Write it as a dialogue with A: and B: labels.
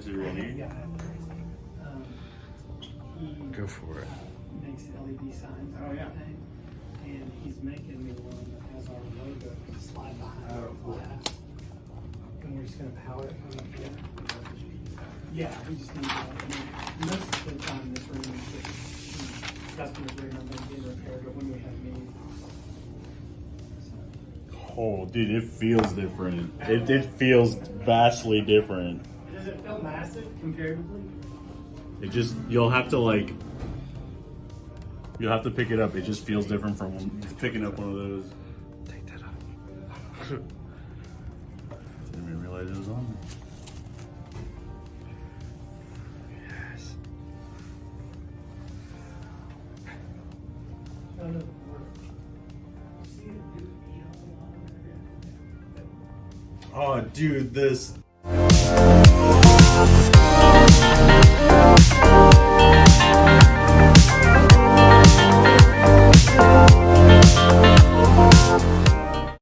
A: Is it really?
B: Yeah. He
A: Go for it.
B: makes LED signs.
C: Oh, yeah.
B: And he's making me one that has our logo slide behind our glass. And we're just gonna power it from up here. Yeah, we just need that. I mean, most of the time in this room is just customers bring on things being repaired, but when we have needs.
A: Oh, dude, it feels different. It feels vastly different.
B: Does it feel massive comparatively?
A: It just, you'll have to pick it up. It just feels different from picking up one of those. Take that off. Didn't even realize it was on there. Yes.
B: No, no.
A: Oh, dude, this